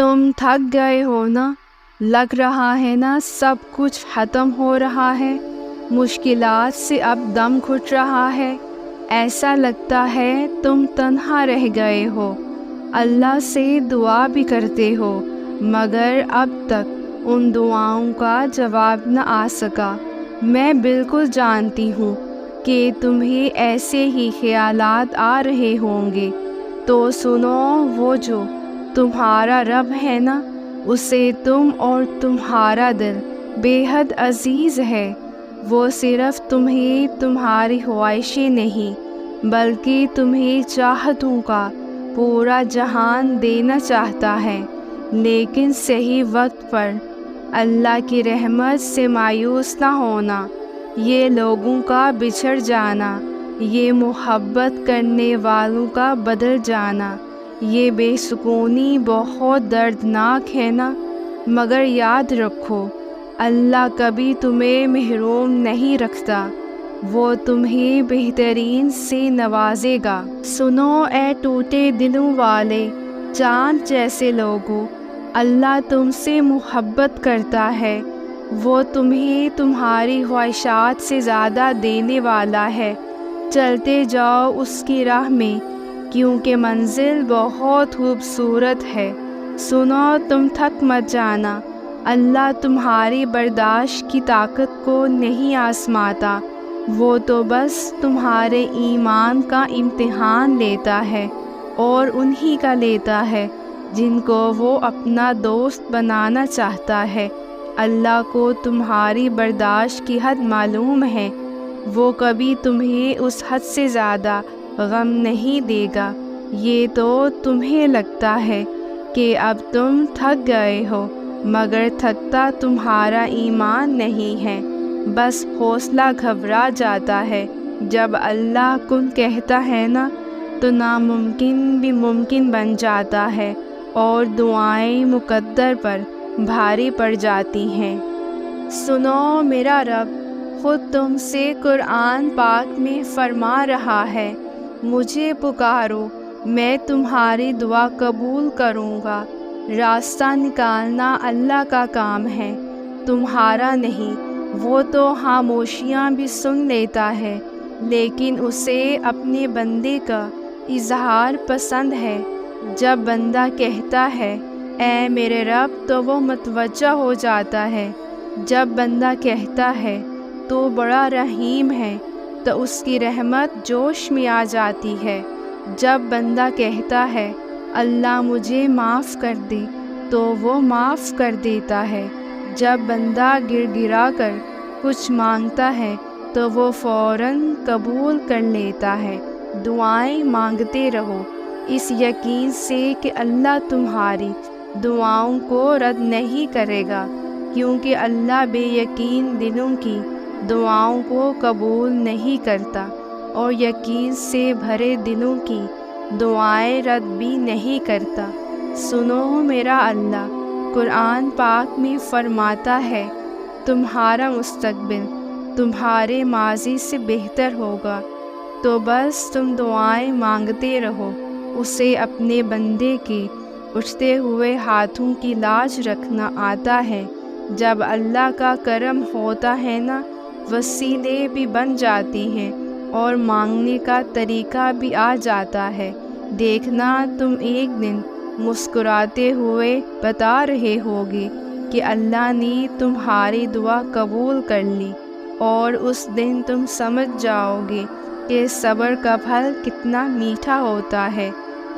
تم تھک گئے ہو نا؟ لگ رہا ہے نا سب کچھ ختم ہو رہا ہے، مشکلات سے اب دم گھٹ رہا ہے، ایسا لگتا ہے تم تنہا رہ گئے ہو، اللہ سے دعا بھی کرتے ہو مگر اب تک ان دعاؤں کا جواب نہ آ سکا۔ میں بالکل جانتی ہوں کہ تمہیں ایسے ہی خیالات آ رہے ہوں گے، تو سنو، وہ جو تمہارا رب ہے نا، اسے تم اور تمہارا دل بے حد عزیز ہے۔ وہ صرف تمہیں تمہاری خواہشیں نہیں بلکہ تمہیں چاہتوں کا پورا جہان دینا چاہتا ہے، لیکن صحیح وقت پر۔ اللہ کی رحمت سے مایوس نہ ہونا، یہ لوگوں کا بچھڑ جانا، یہ محبت کرنے والوں کا بدل جانا، یہ بے سکونی بہت دردناک ہے نا، مگر یاد رکھو اللہ کبھی تمہیں محروم نہیں رکھتا، وہ تمہیں بہترین سے نوازے گا۔ سنو اے ٹوٹے دلوں والے، چاند جیسے لوگوں، اللہ تم سے محبت کرتا ہے، وہ تمہیں تمہاری خواہشات سے زیادہ دینے والا ہے، چلتے جاؤ اس کی راہ میں کیونکہ منزل بہت خوبصورت ہے۔ سنو، تم تھک مت جانا، اللہ تمہاری برداشت کی طاقت کو نہیں آزماتا، وہ تو بس تمہارے ایمان کا امتحان لیتا ہے، اور انہی کا لیتا ہے جن کو وہ اپنا دوست بنانا چاہتا ہے۔ اللہ کو تمہاری برداشت کی حد معلوم ہے، وہ کبھی تمہیں اس حد سے زیادہ غم نہیں دے گا۔ یہ تو تمہیں لگتا ہے کہ اب تم تھک گئے ہو، مگر تھکتا تمہارا ایمان نہیں ہے، بس حوصلہ گھبرا جاتا ہے۔ جب اللہ کن کہتا ہے نا، تو ناممکن بھی ممکن بن جاتا ہے اور دعائیں مقدر پر بھاری پڑ جاتی ہیں۔ سنو، میرا رب خود تم سے قرآن پاک میں فرما رہا ہے، مجھے پکارو، میں تمہاری دعا قبول کروں گا۔ راستہ نکالنا اللہ کا کام ہے، تمہارا نہیں۔ وہ تو خاموشیاں بھی سن لیتا ہے، لیکن اسے اپنے بندے کا اظہار پسند ہے۔ جب بندہ کہتا ہے اے میرے رب تو وہ متوجہ ہو جاتا ہے، جب بندہ کہتا ہے تو بڑا رحیم ہے تو اس کی رحمت جوش میں آ جاتی ہے۔ جب بندہ کہتا ہے اللہ مجھے معاف کر دے تو وہ معاف کر دیتا ہے۔ جب بندہ گر گرا کر کچھ مانگتا ہے تو وہ فوراً قبول کر لیتا ہے۔ دعائیں مانگتے رہو اس یقین سے کہ اللہ تمہاری دعاؤں کو رد نہیں کرے گا، کیونکہ اللہ بے یقین دلوں کی دعاؤں کو قبول نہیں کرتا اور یقین سے بھرے دلوں کی دعائیں رد بھی نہیں کرتا۔ سنو، میرا اللہ قرآن پاک میں فرماتا ہے، تمہارا مستقبل تمہارے ماضی سے بہتر ہوگا، تو بس تم دعائیں مانگتے رہو۔ اسے اپنے بندے کے اٹھتے ہوئے ہاتھوں کی لاج رکھنا آتا ہے۔ جب اللہ کا کرم ہوتا ہے نا، وسیلے بھی بن جاتی ہیں اور مانگنے کا طریقہ بھی آ جاتا ہے۔ دیکھنا تم ایک دن مسکراتے ہوئے بتا رہے ہوگے کہ اللہ نے تمہاری دعا قبول کر لی، اور اس دن تم سمجھ جاؤ گے کہ صبر کا پھل کتنا میٹھا ہوتا ہے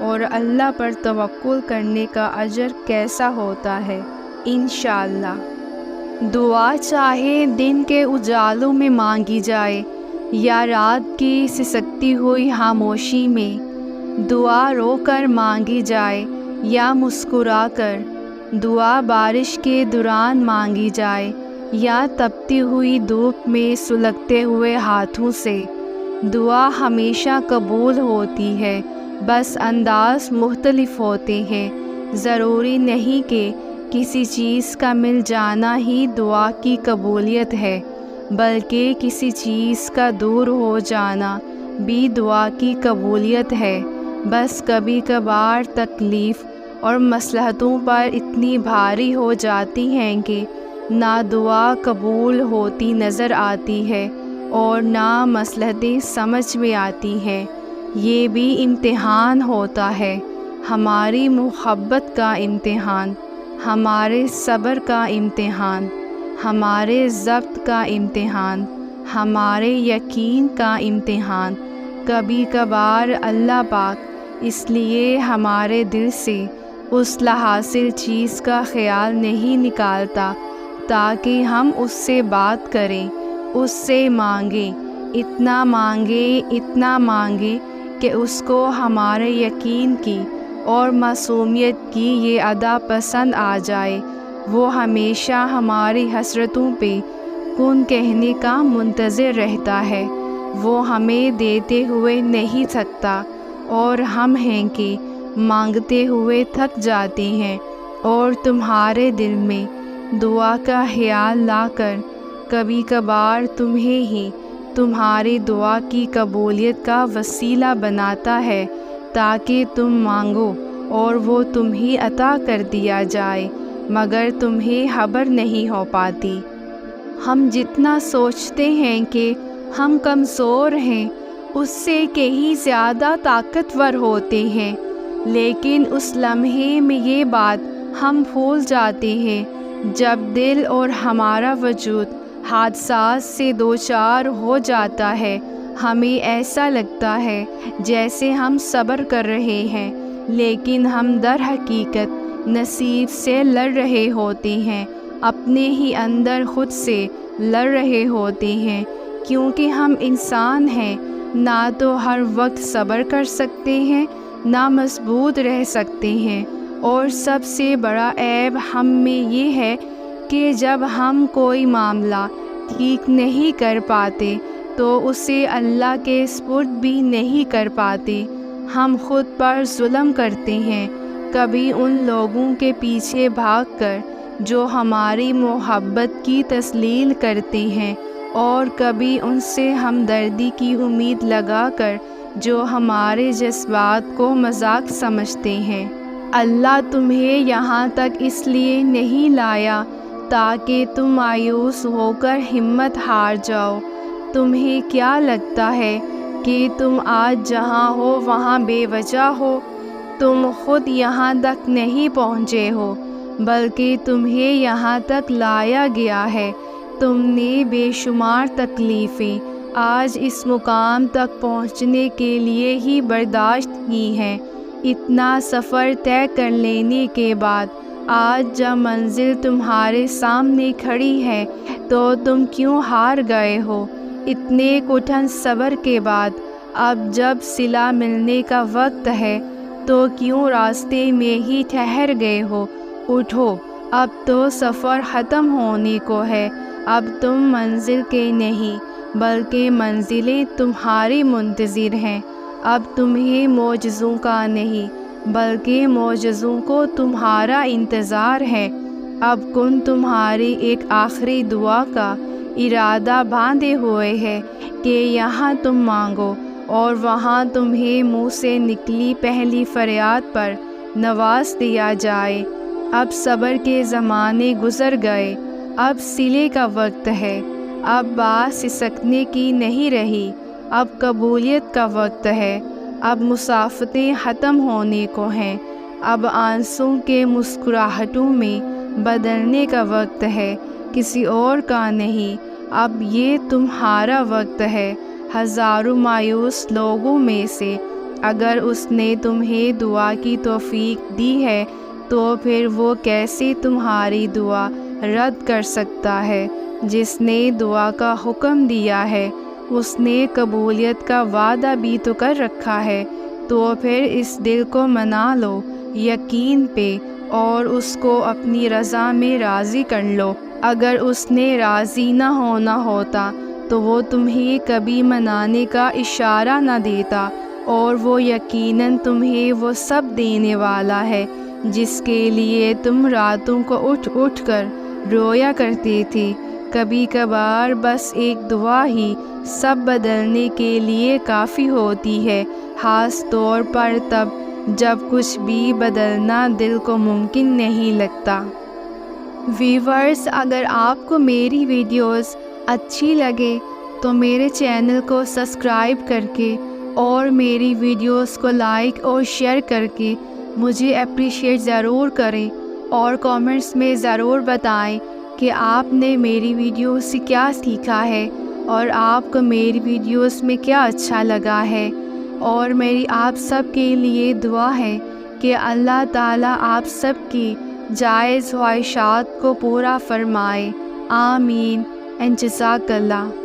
اور اللہ پر توکل کرنے کا اجر کیسا ہوتا ہے۔ انشاءاللہ دعا چاہے دن کے اجالوں میں مانگی جائے یا رات کی سسکتی ہوئی خاموشی میں، دعا رو کر مانگی جائے یا مسکرا کر، دعا بارش کے دوران مانگی جائے یا تپتی ہوئی دھوپ میں سلگتے ہوئے ہاتھوں سے، دعا ہمیشہ قبول ہوتی ہے، بس انداز مختلف ہوتے ہیں۔ ضروری نہیں کہ کسی چیز کا مل جانا ہی دعا کی قبولیت ہے، بلکہ کسی چیز کا دور ہو جانا بھی دعا کی قبولیت ہے۔ بس کبھی کبھار تکلیف اور مصلحتوں پر اتنی بھاری ہو جاتی ہیں کہ نہ دعا قبول ہوتی نظر آتی ہے اور نہ مصلحتیں سمجھ میں آتی ہیں۔ یہ بھی امتحان ہوتا ہے، ہماری محبت کا امتحان، ہمارے صبر کا امتحان، ہمارے ضبط کا امتحان، ہمارے یقین کا امتحان۔ کبھی کبھار اللہ پاک اس لیے ہمارے دل سے اس حاصل چیز کا خیال نہیں نکالتا تاکہ ہم اس سے بات کریں، اس سے مانگیں، اتنا مانگیں کہ اس کو ہمارے یقین کی اور معصومیت کی یہ ادا پسند آ جائے۔ وہ ہمیشہ ہماری حسرتوں پہ کن کہنے کا منتظر رہتا ہے، وہ ہمیں دیتے ہوئے نہیں تھکتا، اور ہم ہیں کہ مانگتے ہوئے تھک جاتے ہیں، اور تمہارے دل میں دعا کا خیال لا کر کبھی کبھار تمہیں ہی تمہاری دعا کی قبولیت کا وسیلہ بناتا ہے تاکہ تم مانگو اور وہ تمہیں عطا کر دیا جائے، مگر تمہیں خبر نہیں ہو پاتی۔ ہم جتنا سوچتے ہیں کہ ہم کمزور ہیں اس سے کہیں زیادہ طاقتور ہوتے ہیں، لیکن اس لمحے میں یہ بات ہم بھول جاتے ہیں جب دل اور ہمارا وجود حادثات سے دوچار ہو جاتا ہے۔ ہمیں ایسا لگتا ہے جیسے ہم صبر کر رہے ہیں، لیکن ہم در حقیقت نصیب سے لڑ رہے ہوتے ہیں، اپنے ہی اندر خود سے لڑ رہے ہوتے ہیں، کیونکہ ہم انسان ہیں، نہ تو ہر وقت صبر کر سکتے ہیں، نہ مضبوط رہ سکتے ہیں، اور سب سے بڑا عیب ہم میں یہ ہے کہ جب ہم کوئی معاملہ ٹھیک نہیں کر پاتے تو اسے اللہ کے سپرد بھی نہیں کر پاتے۔ ہم خود پر ظلم کرتے ہیں، کبھی ان لوگوں کے پیچھے بھاگ کر جو ہماری محبت کی تسلیل کرتے ہیں، اور کبھی ان سے ہمدردی کی امید لگا کر جو ہمارے جذبات کو مذاق سمجھتے ہیں۔ اللہ تمہیں یہاں تک اس لیے نہیں لایا تاکہ تم مایوس ہو کر ہمت ہار جاؤ۔ تمہیں کیا لگتا ہے کہ تم آج جہاں ہو وہاں بے وجہ ہو؟ تم خود یہاں تک نہیں پہنچے ہو، بلکہ تمہیں یہاں تک لایا گیا ہے۔ تم نے بے شمار تکلیفیں آج اس مقام تک پہنچنے کے لیے ہی برداشت کی ہیں۔ اتنا سفر طے کر لینے کے بعد آج جب منزل تمہارے سامنے کھڑی ہے تو تم کیوں ہار گئے ہو؟ اتنے کٹھن صبر کے بعد اب جب صلہ ملنے کا وقت ہے تو کیوں راستے میں ہی ٹھہر گئے ہو؟ اٹھو، اب تو سفر ختم ہونے کو ہے۔ اب تم منزل کے نہیں بلکہ منزلیں تمہاری منتظر ہیں۔ اب تمہیں معجزوں کا نہیں بلکہ معجزوں کو تمہارا انتظار ہے۔ اب کن تمہاری ایک آخری دعا کا ارادہ باندھے ہوئے ہے کہ یہاں تم مانگو اور وہاں تمہیں منہ سے نکلی پہلی فریاد پر نواز دیا جائے۔ اب صبر کے زمانے گزر گئے، اب صلے کا وقت ہے، اب بات سسکنے کی نہیں رہی، اب قبولیت کا وقت ہے، اب مسافتیں ختم ہونے کو ہیں، اب آنسوں کے مسکراہٹوں میں بدلنے کا وقت ہے، کسی اور کا نہیں۔ اب یہ تمہارا وقت ہے۔ ہزاروں مایوس لوگوں میں سے اگر اس نے تمہیں دعا کی توفیق دی ہے تو پھر وہ کیسے تمہاری دعا رد کر سکتا ہے؟ جس نے دعا کا حکم دیا ہے اس نے قبولیت کا وعدہ بھی تو کر رکھا ہے، تو پھر اس دل کو منا لو یقین پہ اور اس کو اپنی رضا میں راضی کر لو۔ اگر اس نے راضی نہ ہونا ہوتا تو وہ تمہیں کبھی منانے کا اشارہ نہ دیتا، اور وہ یقیناً تمہیں وہ سب دینے والا ہے جس کے لیے تم راتوں کو اٹھ اٹھ کر رویا کرتے تھے۔ کبھی کبھار بس ایک دعا ہی سب بدلنے کے لیے کافی ہوتی ہے، خاص طور پر تب جب کچھ بھی بدلنا دل کو ممکن نہیں لگتا۔ ویورز، اگر آپ کو میری ویڈیوز اچھی لگے تو میرے چینل کو سبسکرائب کر کے اور میری ویڈیوز کو لائک اور شیئر کر کے مجھے اپریشیٹ ضرور کریں، اور کامنٹس میں ضرور بتائیں کہ آپ نے میری ویڈیو سے کیا سیکھا ہے اور آپ کو میری ویڈیوز میں کیا اچھا لگا ہے۔ اور میری آپ سب کے لیے دعا ہے کہ اللہ تعالیٰ آپ سب کی جائز خواہشات کو پورا فرمائے۔ آمین۔ جزاک اللہ۔